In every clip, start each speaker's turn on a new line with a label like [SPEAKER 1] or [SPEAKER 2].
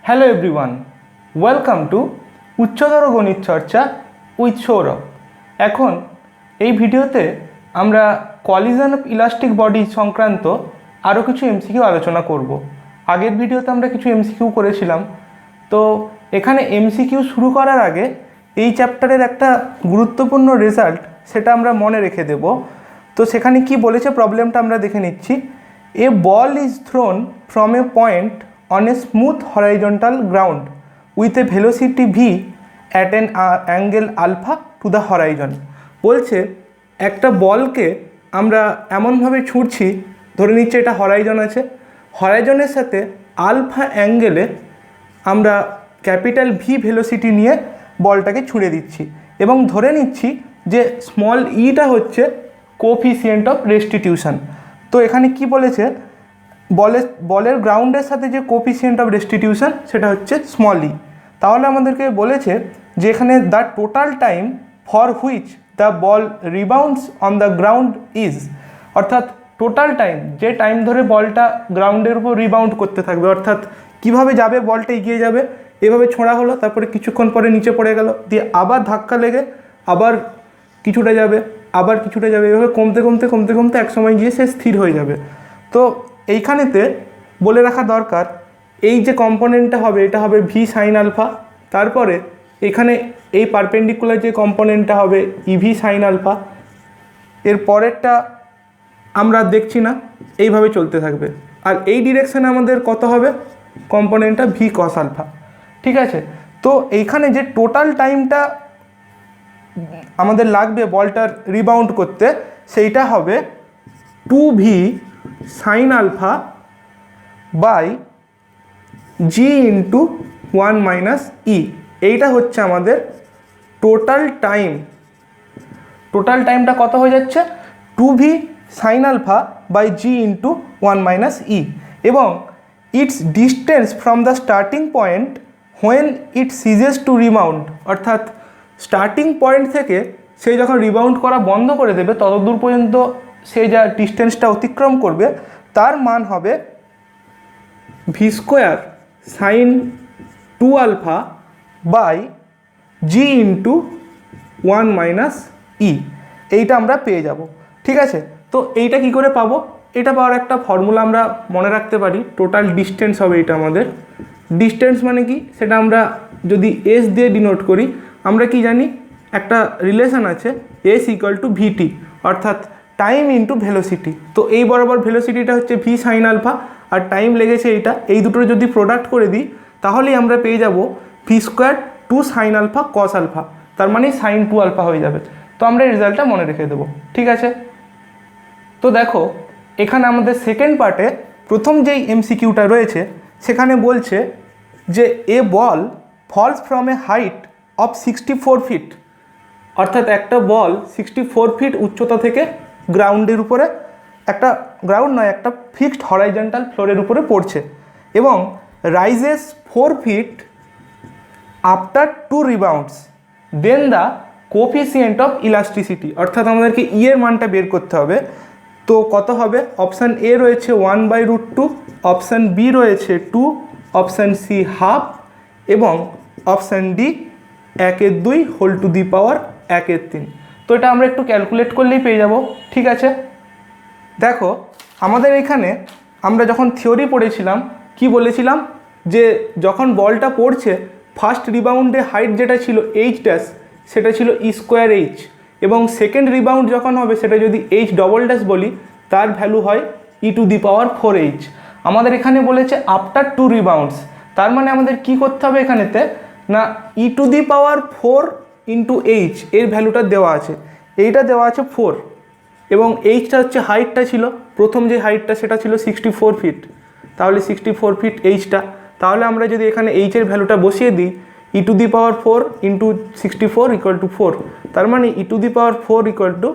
[SPEAKER 1] Hello everyone, welcome to উচ্চতর গণিত চর্চা উইথ সৌরভ। এখন এই ভিডিওতে আমরা কলিশন অফ ইলাস্টিক বডি সংক্রান্ত আরও কিছু এমসিকিউ আলোচনা করব। আগের ভিডিওতে আমরা কিছু এমসিকিউ করেছিলাম। তো এখানে এমসিকিউ শুরু করার আগে এই চ্যাপ্টারের একটা গুরুত্বপূর্ণ রেজাল্ট সেটা আমরা মনে রেখে দেব। তো সেখানে কি বলেছে প্রবলেমটা আমরা দেখে নিচ্ছি। A ball is thrown from a point on a smooth horizontal ground with a velocity v at an angle alpha to the horizon। বলছে একটা বলকে আমরা এমনভাবে ছুঁড়ছি, ধরে নিচ্ছে এটা হরাইজন আছে, হরাইজনের সাথে আলফা অ্যাঙ্গেলে আমরা ক্যাপিটাল ভি ভেলোসিটি নিয়ে বলটাকে ছুঁড়ে দিচ্ছি এবং ধরে নিচ্ছি যে স্মল ইটা হচ্ছে কোএফিসিয়েন্ট অফ রেস্টিটিউশন। তো এখানে কি বলেছে, বলের গ্রাউন্ডের সাথে যে কোএফিসিয়েন্ট অফ রেস্টিটিউশন সেটা হচ্ছে স্মল ই। তাহলে আমাদেরকে বলেছে যে এখানে the total time for which the ball rebounds on the ground is, অর্থাৎ টোটাল টাইম, যে টাইম ধরে বলটা গ্রাউন্ডের উপর রিবাউন্ড করতে থাকবে, অর্থাৎ কিভাবে যাবে বলটা এগিয়ে যাবে, এভাবে ছোঁড়া হলো, তারপরে কিছুক্ষণ পরে নিচে পড়ে গেল, দিয়ে আবার ধাক্কা লেগে আবার কিছুটা যাবে, আবার কিছুটা যাবে, এভাবে কমতে কমতে কমতে কমতে একসময় গিয়ে সে স্থির হয়ে যাবে। তো এইখানেতে বলে রাখা দরকার এই যে কম্পোনেন্টটা হবে এটা হবে ভি সাইন আলফা, তারপরে এখানে এই পারপেন্ডিকুলার যে কম্পোনেন্টটা হবে ইভি সাইন আলফা, এর পরেরটা আমরা দেখছি না, এইভাবে চলতে থাকবে। আর এই ডিরেকশানে আমাদের কত হবে কম্পোনেন্টটা ভি কস আলফা। ঠিক আছে, তো এইখানে যে টোটাল টাইমটা আমাদের লাগবে বলটার রিবাউন্ড করতে সেইটা হবে 2v sine alpha by g into 1 minus e. এইটা হচ্ছে আমাদের টোটাল টাইম। টোটাল টাইমটা কত হয়ে যাচ্ছে 2v sine alpha by g into 1 minus e, এবং it's distance from the starting point when it ceases to rebound, অর্থাৎ স্টার্টিং পয়েন্ট থেকে সে যখন রিবাউন্ড করা বন্ধ করে দেবে ততদূর পর্যন্ত সে যা ডিস্টেন্সটা অতিক্রম করবে তার মান হবে v square sine 2 alpha by g into 1 minus e. এইটা আমরা পেয়ে যাব। ঠিক আছে, তো এইটা কি করে পাবো, এটা পাওয়ার একটা ফর্মুলা আমরা মনে রাখতে পারি। টোটাল ডিস্টেন্স হবে এটা আমাদের। ডিস্টেন্স মানে কি সেটা আমরা যদি এস দিয়ে ডিনোট করি, আমরা কি জানি একটা রিলেশন আছে এস ইকুয়াল টু ভিটি, অর্থাৎ টাইম ইন্টু ভেলোসিটি। তো এই বরাবর ভেলোসিটিটা হচ্ছে ভি সাইন আলফা আর টাইম লেগেছে এইটা, এই দুটোর যদি প্রোডাক্ট করে দিই তাহলেই আমরা পেয়ে যাব V square 2 sine alpha cos alpha, তার মানে সাইন 2 আলফা হয়ে যাবে। তো আমরা এই রেজাল্টটা মনে রেখে দেবো। ঠিক আছে, তো দেখো এখানে আমাদের সেকেন্ড পার্টে প্রথম যেই এমসিকিউটা রয়েছে সেখানে বলছে যে a ball falls from a height of 64 feet, অর্থাৎ একটা বল 64 ফিট উচ্চতা থেকে গ্রাউন্ডের উপরে, একটা গ্রাউন্ড নয় একটা ফিক্সড হরাইজন্টাল ফ্লোরের উপরে পড়ছে, এবং rises 4 feet after 2 rebounds, then the coefficient of elasticity, অর্থাৎ আমাদেরকে ই এর মানটা বের করতে হবে। তো কত হবে, অপশান এ রয়েছে 1/√2, অপশান বি রয়েছে 2, অপশান সি হাফ, এবং option D 1/2 whole to the power 1/3। তো এটা আমরা একটু ক্যালকুলেট করলেই পেয়ে যাব। ঠিক আছে, দেখো আমাদের এখানে আমরা যখন থিওরি পড়েছিলাম কি বলেছিলাম যে যখন বলটা পড়ছে ফার্স্ট রিবাউন্ডে হাইট যেটা ছিল এইচ ড্যাশ সেটা ছিল ই স্কোয়ার এইচ, এবং সেকেন্ড রিবাউন্ড যখন হবে সেটা যদি এইচ ডবল ড্যাশ বলি তার ভ্যালু হয় ই টু দি পাওয়ার 4h। আমাদের এখানে বলেছে আফটার 2 রিবাউন্ডস, তার মানে আমাদের কি করতে হবে এখানেতে না e to the power 4 into H এর ভ্যালুটা দেওয়া আছে, এইটা দেওয়া আছে 4, এবং এইচটা হচ্ছে হাইটটা ছিল, প্রথম যে হাইটটা সেটা ছিল 64 ফিট, তাহলে 64 ফিট এইচটা, তাহলে আমরা যদি এখানে এইচের ভ্যালুটা বসিয়ে দিই e to the power 4 into 64 equal to 4, তার মানে e to the power 4 equal to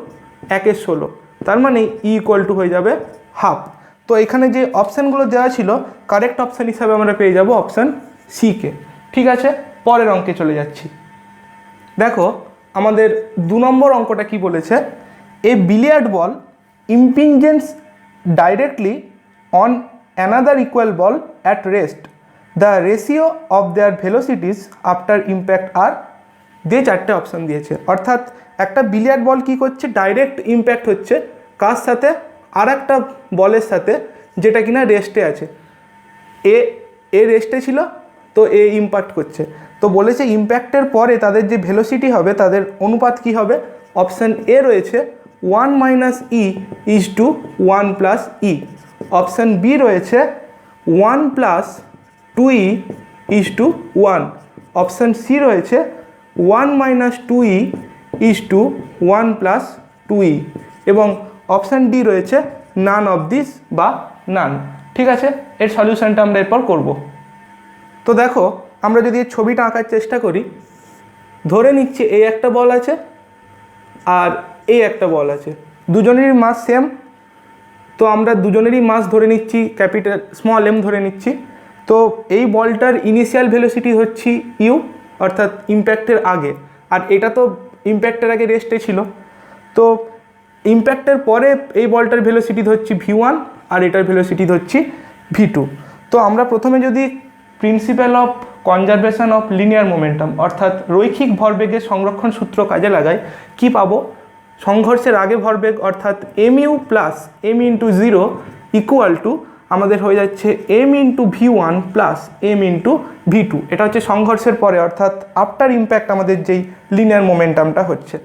[SPEAKER 1] 1/16, তার মানে ই ইকুয়াল টু হয়ে যাবে হাফ। তো এখানে যে অপশানগুলো দেওয়া ছিল কারেক্ট অপশান হিসাবে আমরা পেয়ে যাব অপশান সিকে। ঠিক আছে, পরের অঙ্কে চলে যাচ্ছি। দেখো আমাদের 2 নম্বর অঙ্কটা কি বলেছে, a billiard ball impinges directly on another equal ball at rest the ratio of their velocities after impact আর দিয়ে 4টে অপশান দিয়েছে। অর্থাৎ একটা বিলিয়ার্ড বল কী করছে, ডাইরেক্ট ইম্প্যাক্ট হচ্ছে কার সাথে, আর একটা বলের সাথে যেটা কিনা রেস্টে আছে। এ রেস্টে ছিল, তো এ ইম্প্যাক্ট করছে। তো বলেছে ইম্প্যাক্টের পরে তাদের যে ভেলোসিটি হবে তাদের অনুপাত কি হবে। অপশান এ রয়েছে 1 - e = 1 + e। অপশান বি রয়েছে 1 + 2e = 1। অপশান সি রয়েছে 1 - 2e = 1 + 2e। এবং অপশান ডি রয়েছে নান অফ দিস বা নান। ঠিক আছে, এর সলিউশনটা আমরা এরপর করব। তো দেখো, আমরা যদি এই ছবিটা আঁকার চেষ্টা করি, ধরে নিচ্ছি এই একটা বল আছে আর এই একটা বল আছে, দুজনেরই মাস সেম। তো আমরা দুজনেরই মাস ধরে নিচ্ছি স্মল m ধরে নিচ্ছি। তো এই বলটার ইনিশিয়াল ভেলোসিটি হচ্ছে ইউ, অর্থাৎ ইম্প্যাক্টের আগে, আর এটা তো ইম্প্যাক্টের আগে রেস্টে ছিল। তো ইম্প্যাক্টের পরে এই বলটার ভেলোসিটি ধরছি v1 আর এটার ভেলোসিটি ধরছি v2। তো আমরা প্রথমে যদি principle of conservation of linear momentum অর্থাৎ রৈখিক ভরবেগের সংরক্ষণ সূত্র কাজে লাগাই, কি পাবো, সংঘর্ষের আগে ভরবেগ অর্থাৎ mu + m × 0 = আমাদের হয়ে যাচ্ছে m × v1 + m × v2। এটা হচ্ছে সংঘর্ষের পরে অর্থাৎ আফটার ইম্প্যাক্ট আমাদের যেই লিনিয়ার মোমেন্টামটা হচ্ছে।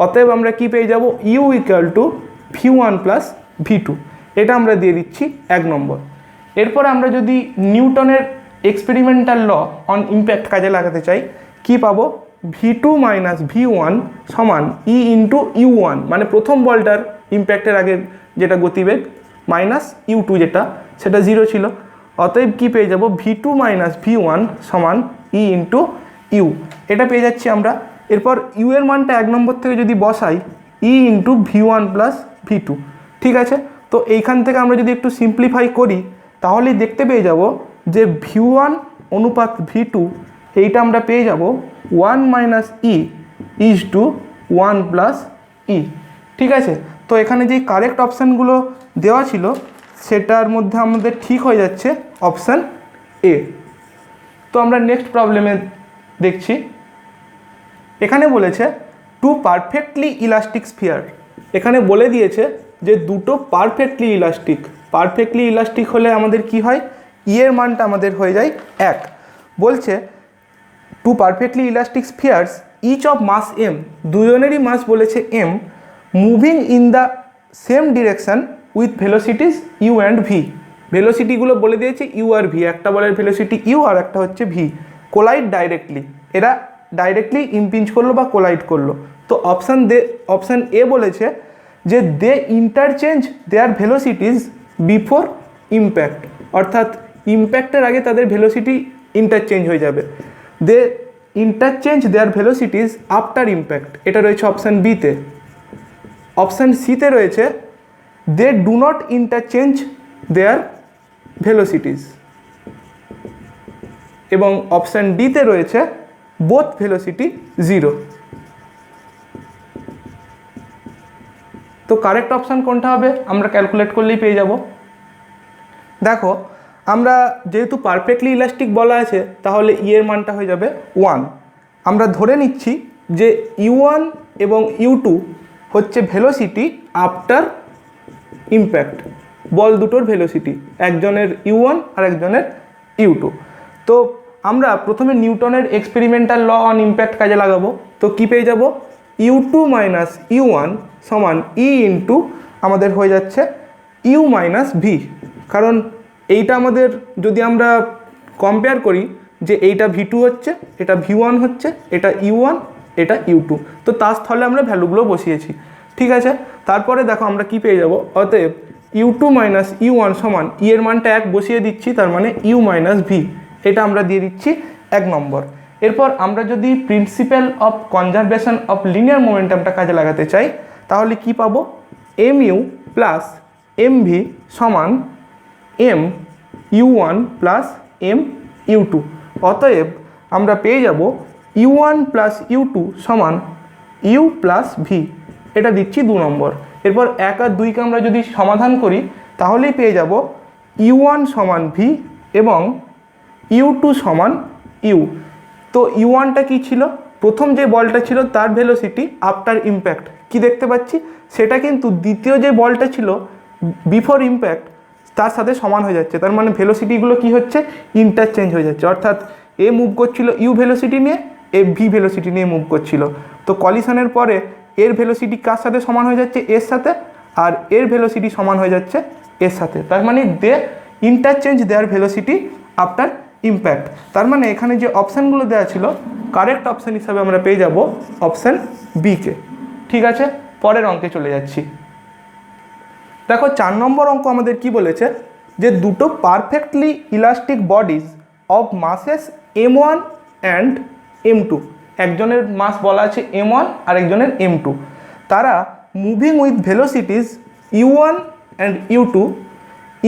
[SPEAKER 1] অতএব আমরা কি পেয়ে যাব, u = v1 + v2। এটা আমরা দিয়ে দিচ্ছি 1 নম্বর। এরপর আমরা যদি নিউটনের এক্সপেরিমেন্টাল ল অন ইম্প্যাক্ট কাজে লাগাতে চাই, কি পাবো, v2 - v1 = e × u1, মানে প্রথম বলটার ইম্প্যাক্টের আগে যেটা গতিবেগ মাইনাস u2 যেটা সেটা 0 ছিল। অতএব কি পেয়ে যাব, v2 - v1 = e × u। এটা পেয়ে যাচ্ছি আমরা। এরপর u এর মানটা 1 নম্বর থেকে যদি বসাই, e × v1 + v2। ঠিক আছে, তো এইখান থেকে আমরা যদি একটু সিম্পলিফাই করি তাহলেই দেখতে পেয়ে যাব যে v1 অনুপাত v2 এইটা আমরা পেয়ে যাব 1 - e = 1 + e। ঠিক আছে, তো এখানে যেই কারেক্ট অপশানগুলো দেওয়া ছিল সেটার মধ্যে আমাদের ঠিক হয়ে যাচ্ছে অপশান এ। তো আমরা নেক্সট প্রবলেমে দেখছি। এখানে বলেছে টু পারফেক্টলি ইলাস্টিক স্ফিয়ার। এখানে বলে দিয়েছে যে দুটো পারফেক্টলি ইলাস্টিক হলে আমাদের কি হয়, ই এর মানটা আমাদের হয়ে যায় 1। বলছে two perfectly elastic spheres each of mass m, দুজনেরই মাস বলেছে m, moving in the same direction with velocities u and v। ভেলোসিটিগুলো বলে দিয়েছে u আর v, একটা বলের ভেলোসিটি u আর একটা হচ্ছে v। কোলাইড ডাইরেক্টলি, এরা ডাইরেক্টলি ইম্পিঞ্চ করলো বা কোলাইড করলো। তো অপশান এ বলেছে যে দে ইন্টারচেঞ্জ দেয়ার ভেলোসিটিস বিফোর ইম্প্যাক্ট, অর্থাৎ ইম্প্যাক্টের আগে তাদের ভেলোসিটি ইন্টারচেঞ্জ হয়ে যাবে। দে ইন্টারচেঞ্জ দেয়ার ভেলোসিটিস আফটার ইম্প্যাক্ট, এটা রয়েছে অপশান বিতে। অপশান সিতে রয়েছে দে ডু নট ইন্টারচেঞ্জ দেয়ার ভেলোসিটিস, এবং অপশান ডিতে রয়েছে বোথ ভেলোসিটি 0। তো কারেক্ট অপশান কোনটা হবে আমরা ক্যালকুলেট করলেই পেয়ে যাব। দেখো, আমরা যেহেতু পারফেক্টলি ইলাস্টিক বলা আছে তাহলে ই এর মানটা হয়ে যাবে 1। আমরা ধরে নিচ্ছি যে u1 এবং u2 হচ্ছে ভেলোসিটি আফটার ইম্প্যাক্ট, বল দুটোর ভেলোসিটি, একজনের u1 আর একজনের u2। তো আমরা প্রথমে নিউটনের এক্সপেরিমেন্টাল ল অন ইম্প্যাক্ট কাজে লাগাবো। তো কি পেয়ে যাব, u2 - u1 = e × আমাদের হয়ে যাচ্ছে u - v। কারণ এইটা আমাদের যদি আমরা কম্পেয়ার করি যে এইটা v2 হচ্ছে, এটা v1 হচ্ছে, এটা u1, এটা u2, তো তার স্থলে আমরা ভ্যালুগুলো বসিয়েছি। ঠিক আছে, তারপরে দেখো আমরা কি পেয়ে যাব, অতএব u2 - u1 = e এর মানটা 1 বসিয়ে দিচ্ছি, তার মানে u - v, এটা আমরা দিয়ে দিচ্ছি 1 নম্বর। এরপর আমরা যদি principle of conservation of linear মোমেন্টামটা কাজে লাগাতে চাই তাহলে কি পাবো, mu + mv = m u1 + m u2। অতএব আমরা পেয়ে যাব u1 + u2 = u + v, এটা দিচ্ছি 2 নম্বর। এরপর 1 আর 2কে আমরা যদি সমাধান করি তাহলেই পেয়ে যাব u1 = v এবং u2 সমান u। তো u1টা কী ছিল, প্রথম যে বলটা ছিল তার ভেলোসিটি আফটার ইম্প্যাক্ট কি দেখতে পাচ্ছি, সেটা কিন্তু দ্বিতীয় যে বলটা ছিল বিফোর ইম্প্যাক্ট তার সাথে সমান হয়ে যাচ্ছে। তার মানে ভেলোসিটিগুলো কি হচ্ছে, ইন্টারচেঞ্জ হয়ে যাচ্ছে। অর্থাৎ এ মুভ করছিল ইউ ভেলোসিটি নিয়ে, এ ভি ভেলোসিটি নিয়ে মুভ করছিল। তো কলিশনের পরে এর ভেলোসিটি কার সাথে সমান হয়ে যাচ্ছে, এর সাথে, আর এর ভেলোসিটি সমান হয়ে যাচ্ছে এর সাথে। তার মানে দে ইন্টারচেঞ্জ দেয়ার ভেলোসিটি আফটার ইম্প্যাক্ট। তার মানে এখানে যে অপশানগুলো দেওয়া ছিল কারেক্ট অপশান হিসাবে আমরা পেয়ে যাব অপশান বিকে। ঠিক আছে, পরের অঙ্কে চলে যাচ্ছি। দেখো 4 নম্বর অঙ্ক আমাদের কি বলেছে, যে দুটো perfectly elastic bodies of মাসেস m1 and m2, একজনের মাস বলা আছে m1 আর একজনের m2, তারা moving with velocities u1 and u2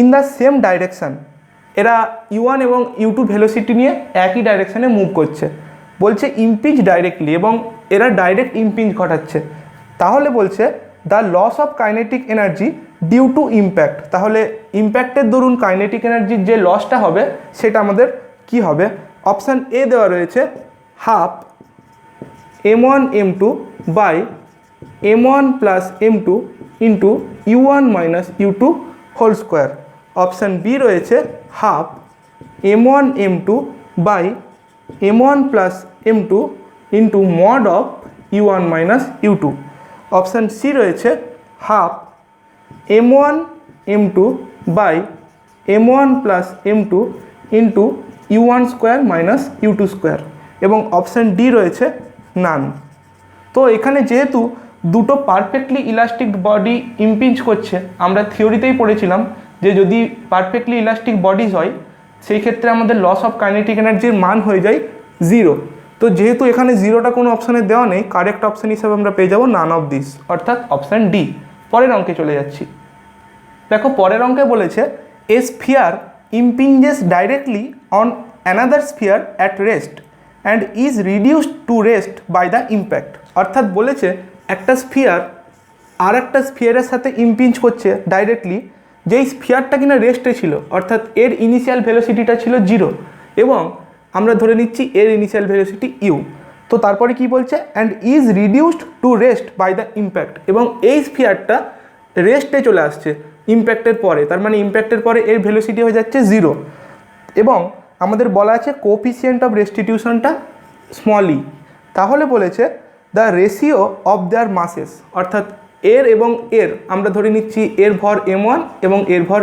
[SPEAKER 1] in the same direction. এরা u1 এবং u2 ভেলোসিটি নিয়ে একই ডাইরেকশানে মুভ করছে, বলছে ইম্পিঞ্জ ডাইরেক্টলি, এবং এরা ডাইরেক্ট ইম্পিঞ্জ ঘটাচ্ছে। তাহলে বলছে the loss of kinetic energy due to impact. তাহলে ইম্প্যাক্টের দরুন কাইনেটিক এনার্জির যে লসটা হবে সেটা আমাদের কি হবে, অপশান এ দেওয়া রয়েছে half m1 m2 by m1 plus m2 into u1 minus u2 whole square. Option B রয়েছে half m1 m2 by m1 plus m2 into mod of u1 minus u2। Option C রয়েছে half m1 m2 by m1 plus m2 into u1 square minus u2 square, এবং option D রয়েছে none. তো এখানে যেহেতু দুটো perfectly elastic body ইম্পিঞ্জ করছে, আমরা থিওরিতেই পড়েছিলাম যে যদি পারফেক্টলি ইলাস্টিক বডিজ হয় সেই ক্ষেত্রে আমাদের লস অফ কাইনেটিক এনার্জির মান হয়ে যায় 0। তো যেহেতু এখানে 0টা কোনো অপশানে দেওয়া নেই, কারেক্ট অপশান হিসাবে আমরা পেয়ে যাব নান অফ দিস, অর্থাৎ অপশান ডি। পরের অঙ্কে চলে যাচ্ছি। দেখো পরের অঙ্কে বলেছে a sphere impinges directly on another sphere at rest and is reduced to rest by the impact. অর্থাৎ বলেছে একটা স্ফিয়ার আর একটা স্ফিয়ারের সাথে ইম্পিঞ্জ করছে ডাইরেক্টলি, যেই স্ফিয়ারটা কিনা রেস্টে ছিল, অর্থাৎ এর ইনিশিয়াল ভেলোসিটিটা ছিল 0 এবং আমরা ধরে নিচ্ছি এর ইনিশিয়াল ভেলোসিটি ইউ। তো তারপরে কি বলছে, and is reduced to rest by the impact, এবং এই স্ফিয়ারটা রেস্টে চলে আসছে ইম্প্যাক্টের পরে। তার মানে ইম্প্যাক্টের পরে এর ভেলোসিটি হয়ে যাচ্ছে 0, এবং আমাদের বলা আছে কোএফিসিয়েন্ট অফ রেস্টিটিউশনটা স্মল ই। তাহলে বলেছে দ্য রেশিও অফ দেয়ার মাসেস, অর্থাৎ এর এবং এর আমরা ধরে নিচ্ছি এর ভর m1 এবং এর ভর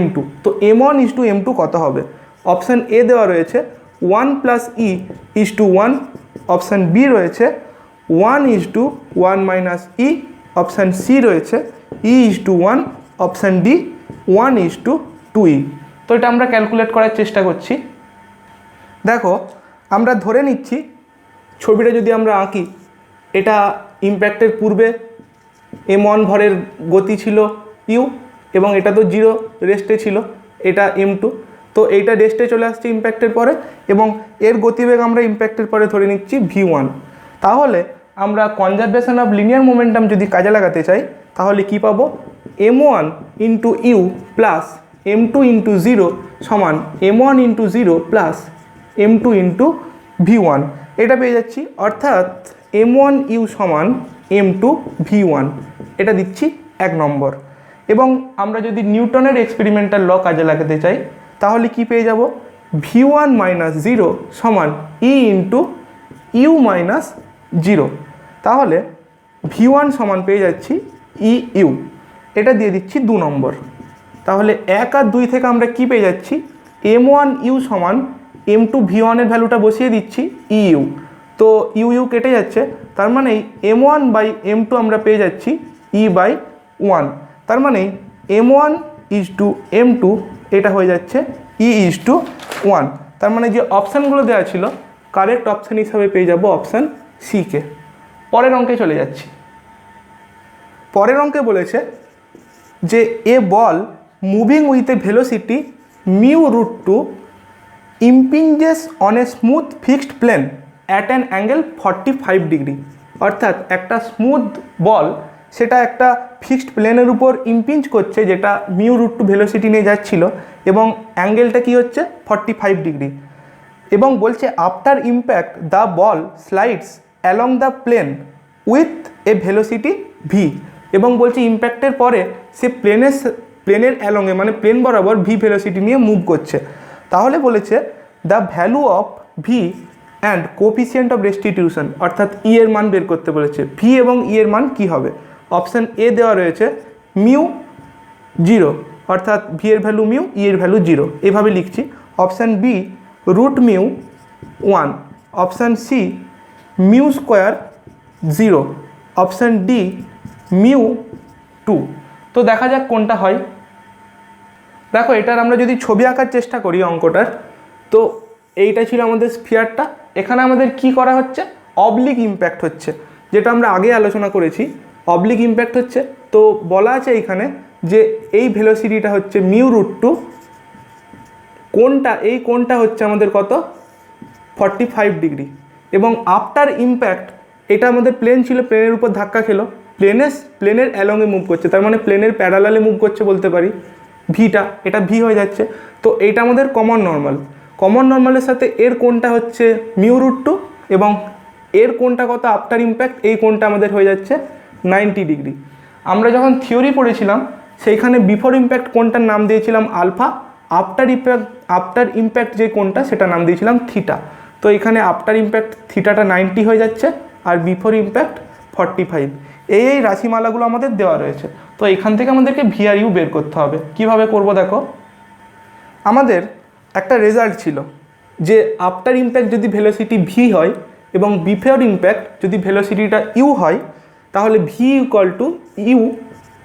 [SPEAKER 1] m2। তো m1 ইস টু m2 কত হবে, অপশান এ দেওয়া রয়েছে 1 plus E is to 1, option B রয়েছে 1 is to 1 minus E, option C রয়েছে ই is to 1, option D 1 is to 2ই। তো এটা আমরা ক্যালকুলেট করার চেষ্টা করছি। দেখো আমরা ধরে নিচ্ছি ছবিটা যদি আমরা আঁকি, এটা ইম্প্যাক্টের পূর্বে m1 ভরের গতি ছিল ইউ, এবং এটা তো 0 রেস্টে ছিল, এটা m2। তো এইটা রেস্টে চলে আসছে ইম্প্যাক্টের পরে, এবং এর গতিবেগ আমরা ইম্প্যাক্টের পরে ধরে নিচ্ছি v1। তাহলে আমরা কনজারভেশন অফ লিনিয়ার মোমেন্টাম যদি কাজে লাগাতে চাই তাহলে কি পাবো, m1 into you plus m2 into 0 সমান m1 into 0 plus m2 into v1, এটা পেয়ে যাচ্ছি। অর্থাৎ m1 ইউ সমান m2 v1, এটা দিচ্ছি 1 নম্বর। এবং আমরা যদি নিউটনের এক্সপেরিমেন্টাল ল কাজে লাগাতে চাই তাহলে কি পেয়ে যাব, v1 মাইনাস 0 সমান ই ইন্টু ইউ মাইনাস 0। তাহলে v1 সমান পেয়ে যাচ্ছি ই ইউ, এটা দিয়ে দিচ্ছি 2 নম্বর। তাহলে 1 আর 2 থেকে আমরা কি পেয়ে যাচ্ছি, m1 ইউ সমান m2 v1 এর ভ্যালুটা বসিয়ে দিচ্ছি ই ইউ, তো ইউ ইউ কেটে যাচ্ছে, তার মানে m1 বাই m2 আমরা পেয়ে যাচ্ছি ই বাই 1। তার মানে m1 ইজ টু m2 এটা হয়ে যাচ্ছে ই ইজ টু 1। তার মানে যে অপশানগুলো দেওয়া ছিল কারেক্ট অপশান হিসাবে পেয়ে যাব অপশান সিকে। পরের অঙ্কে চলে যাচ্ছি। পরের অঙ্কে বলেছে যে a ball moving with a velocity μ√2 impinges on a smooth fixed plane at an angle 45 degree. অর্থাৎ একটা স্মুথ বল সেটা একটা ফিক্সড প্লেনের উপর ইম্পিঞ্জ করছে, যেটা μ√2 ভেলোসিটি নিয়ে যাচ্ছিল, এবং অ্যাঙ্গেলটা কি হচ্ছে 45 ডিগ্রি। এবং বলছে after impact the ball slides along the plane with a velocity V, এবং বলছে ইম্প্যাক্টের পরে সে প্লেনের অ্যালংয়ে মানে প্লেন বরাবর ভি ভেলোসিটি নিয়ে মুভ করছে। তাহলে বলেছে the value of V and coefficient of restitution, অর্থাৎ ই এর মান বের করতে বলেছে। ভি এবং ই এর মান কী হবে? অপশান এ দেওয়া রয়েছে মিউ 0, অর্থাৎ ভি এর ভ্যালু মিউ, ই এর ভ্যালু 0, এভাবে লিখছি। Option B root mu 1, option C mu square 0, option D mu 2। তো দেখা যাক কোনটা হয়। দেখো এটার আমরা যদি ছবি আঁকার চেষ্টা করি অঙ্কটার, তো এইটা ছিল আমাদের স্ফিয়ারটা। এখানে আমাদের কি করা হচ্ছে? অবলিক ইম্প্যাক্ট হচ্ছে, যেটা আমরা আগে আলোচনা করেছি। অবলিক ইম্প্যাক্ট হচ্ছে, তো বলা আছে এইখানে যে এই ভেলোসিটিটা হচ্ছে মিউ রুট 2, কোনটা এই কোনটা হচ্ছে আমাদের কত? 45 ডিগ্রি। এবং আফটার ইম্প্যাক্ট এটা আমাদের প্লেন ছিল, প্লেনের উপর ধাক্কা খেলো, প্লেনের অ্যালংয়ে মুভ করছে, তার মানে প্লেনের প্যারালালে মুভ করছে বলতে পারি। ভিটা এটা ভি হয়ে যাচ্ছে। তো এইটা আমাদের কমন নর্মাল, কমন নর্মালের সাথে এর কোনটা হচ্ছে মিউ রুট 2, এবং এর কোনটা কত আফটার ইম্প্যাক্ট, এই কোনটা আমাদের হয়ে যাচ্ছে 90 ডিগ্রি। আমরা যখন থিওরি পড়েছিলাম সেইখানে বিফোর ইম্প্যাক্ট কোনটার নাম দিয়েছিলাম আলফা, আফটার ইম্প্যাক্ট যে কোনটা সেটা নাম দিয়েছিলাম থিটা। তো এখানে আফটার ইম্প্যাক্ট থিটাটা 90 হয়ে যাচ্ছে, আর বিফোর ইম্প্যাক্ট 45। এই রাশিমালাগুলো আমাদের দেওয়া রয়েছে। তো এখান থেকে আমাদেরকে ভিআরইউ বের করতে হবে। কিভাবে করব দেখো, আমাদের একটা রেজাল্ট ছিল যে আফটার ইম্প্যাক্ট যদি ভেলোসিটি ভি হয় এবং বিফোর ইম্প্যাক্ট যদি ভেলোসিটিটা ইউ হয়, তাহলে V equal to U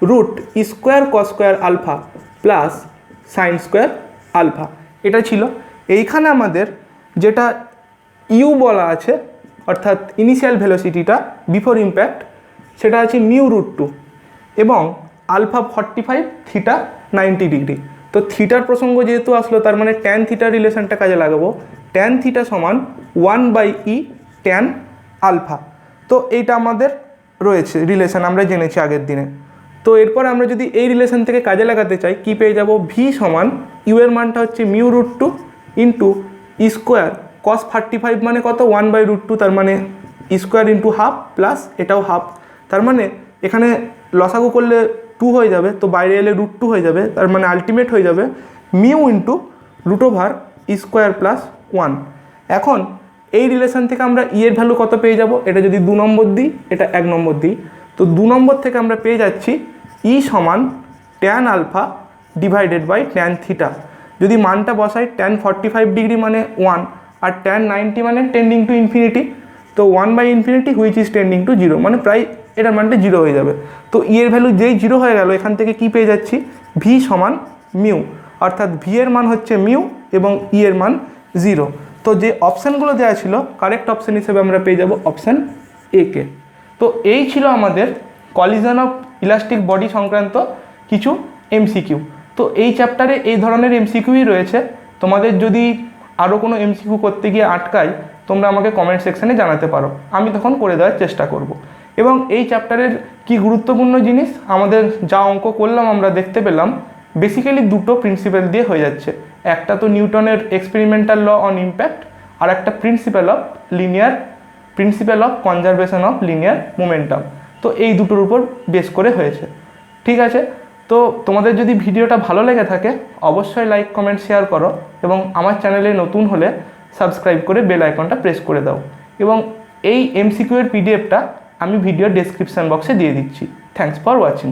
[SPEAKER 1] root E square cos square alpha plus sine square alpha, এটা ছিল। এইখানে আমাদের যেটা ইউ বলা আছে, অর্থাৎ ইনিশিয়াল ভেলোসিটিটা বিফোর ইম্প্যাক্ট, সেটা আছে মিউ রুট 2 এবং আলফা 45, থিটা 90 ডিগ্রি। তো থিটার প্রসঙ্গ যেহেতু আসলো, তার মানে ট্যান থিটার রিলেশনটা কাজে লাগাবো। ট্যান থিটা সমান 1/e ট্যান আলফা। তো এইটা আমাদের রয়েছে রিলেশন, আমরা জেনেছি আগের দিনে। তো এরপর আমরা যদি এই রিলেশন থেকে কাজে লাগাতে চাই, কি পেয়ে যাব? ভি সমান ইউ এর মানটা হচ্ছে মিউ রুট 2 ইন্টু ই স্কোয়ার কস 45 মানে কত? 1/√2, তার মানে ই স্কোয়ার ইন্টু হাফ প্লাস এটাও হাফ, তার মানে এখানে লসাগু করলে 2 হয়ে যাবে, তো বাইরে এলে √2 হয়ে যাবে, তার মানে আলটিমেট হয়ে যাবে মিউ ইন্টু রুট ওভার ই স্কোয়ার প্লাস 1। এখন এই রিলেশন থেকে আমরা ই এর ভ্যালু কত পেয়ে যাব? এটা যদি 2 নম্বর দিই, এটা 1 নম্বর দিই, তো 2 নম্বর থেকে আমরা পেয়ে যাচ্ছি ই সমান tan alpha divided by tan theta. যদি মানটা বসাই, ট্যান 45 ডিগ্রি মানে 1, আর ট্যান 90 মানে টেন্ডিং টু ইনফিনিটি, তো 1/∞ হুইচ ইজ টেন্ডিং টু 0, মানে প্রায় এটার মানটা 0 হয়ে যাবে। তো ই এর ভ্যালু যেই 0 হয়ে গেল, এখান থেকে কি পেয়ে যাচ্ছি? ভি সমান মিউ, অর্থাৎ ভি এর মান হচ্ছে মিউ এবং ই এর মান 0। তো যে অপশানগুলো দেওয়া ছিল, কারেক্ট অপশান হিসেবে আমরা পেয়ে যাব অপশান এ কে। তো এই ছিল আমাদের কলিজন অফ ইলাস্টিক বডি সংক্রান্ত কিছু এমসিকিউ। তো এই চ্যাপ্টারে এই ধরনের এমসিকিউই রয়েছে। তোমাদের যদি আরও কোনো এমসিকিউ করতে গিয়ে আটকায়, তোমরা আমাকে কমেন্ট সেকশানে জানাতে পারো, আমি তখন করে দেওয়ার চেষ্টা করব। এবং এই চ্যাপ্টারের কি গুরুত্বপূর্ণ জিনিস, আমাদের যা অঙ্ক করলাম আমরা দেখতে পেলাম বেসিক্যালি দুটো প্রিন্সিপাল দিয়ে হয়ে যাচ্ছে। একটা তো নিউটনের এক্সপেরিমেন্টাল ল অন ইম্প্যাক্ট, আর একটা principal of conservation of linear momentum. তো এই দুটোর উপর বেস করে হয়েছে। ঠিক আছে, তো তোমাদের যদি ভিডিওটা ভালো লেগে থাকে অবশ্যই লাইক কমেন্ট শেয়ার করো, এবং আমার চ্যানেলে নতুন হলে সাবস্ক্রাইব করে বেল আইকনটা প্রেস করে দাও। এবং এই এমসিকিউ এর পিডিএফটা আমি ভিডিও ডেসক্রিপশান বক্সে দিয়ে দিচ্ছি। Thanks for watching.